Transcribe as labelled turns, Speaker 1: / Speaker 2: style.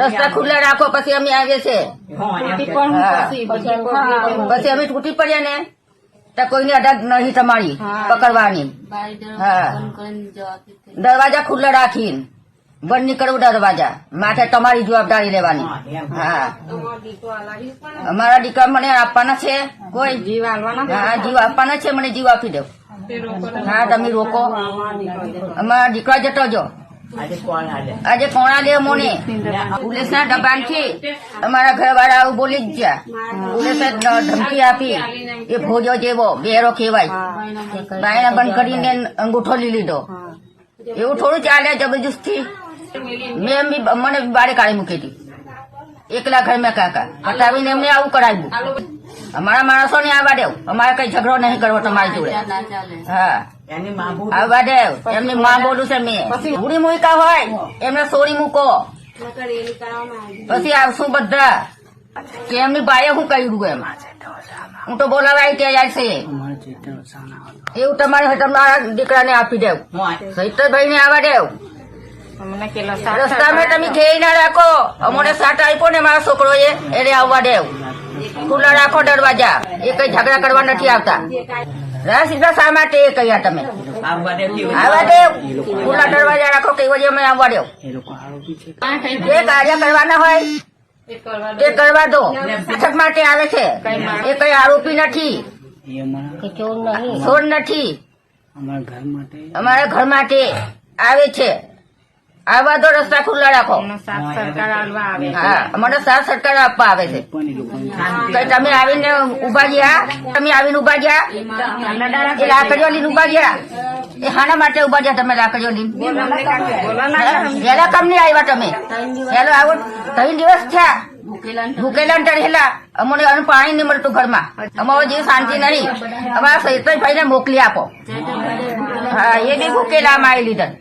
Speaker 1: રસ્તા ખુલ્લા રાખો પછી અમે આવીએ છીએ પછી અમે તૂટી પડ્યા ને તો કોઈને અડગ નહીં તમારી પકડવાની હા દરવાજા ખુલ્લા રાખીને બંધ નહીં કરવું દરવાજા માથે તમારી જવાબદારી લેવાની હા અમારા દીકરા મને આપવાના છે કોઈ જીવ હા જીવ આપવાના છે મને જીવ આપી દો હા તમે રોકો અમારા દીકરા જતો જો આજે કોણા દે મોને પોલીસ ના દબાણ થી અમારા ઘર વાળા આવું બોલી જ ગયા પોલીસે ધમકી આપી એ ભોજો જેવો બેરો કહેવાય બાયણા બંધ કરીને અંગૂઠો લઈ લીધો એવું થોડું ચાલે જબરજસ્તી મેં મને બારે કાઢી મૂકી હતી એકલા ઘર મેં કાકા પતાવીને એમને આવું કરાવ્યું અમારા માણસો ને આવવા દેવ અમારે કઈ ઝઘડો નહીં કરવો તમારી જોડે હા આવવા દેવ એમની માં બોલું છે મેં ઉડી મૂકા હોય એમને સોરી મૂકો પછી આવશું બધા કે એમની બાએ હું કર્યું એમ હું તો બોલાવાય ત્યાં છે એવું તમારા દીકરાને આપી દેવ સહિતભાઈ ને આવવા દેવ રસ્તામાં તમે ઘેરી ના રાખો અમને સાટ આપ્યો ને મારા છોકરો એને આવવા દેવ ખુલ્લા રાખો દરવાજા એ કઈ ઝઘડા કરવા નથી આવતા સીધા શા માટે એ કહ્યા તમે આવવા દેવ ખુલ્લા દરવાજા રાખો કઈ વજે અમે આવવા દેવ જે કાર્ય કરવાના હોય તે કરવા દો પાછળ માટે આવે છે એ કઈ આરોપી નથી ચોર નથી અમારા ઘર માટે આવે છે આવવા દો રસ્તા ખુલ્લા રાખો હા મને સાથ સરકાર આપવા આવે છે તમે આવીને ઉભા ગયા તમે આવીને ઉભા ગયા એ લાકડીઓ લઈને ઉભા ગયા એ હાના માટે ઉભા ગયા તમે લાકડીઓ લઈને પેલા કમ નહીં આવ્યા તમે પેલો આવો 3 દિવસ થયા ભૂકેલા ટળેલા અમને પાણી નહીં મળતું ઘરમાં અમારો જે શાંતિ નહીં અમારા સૈતભાઈ ને મોકલી આપો હા એ બી ભૂકેલા માં આવી લીધા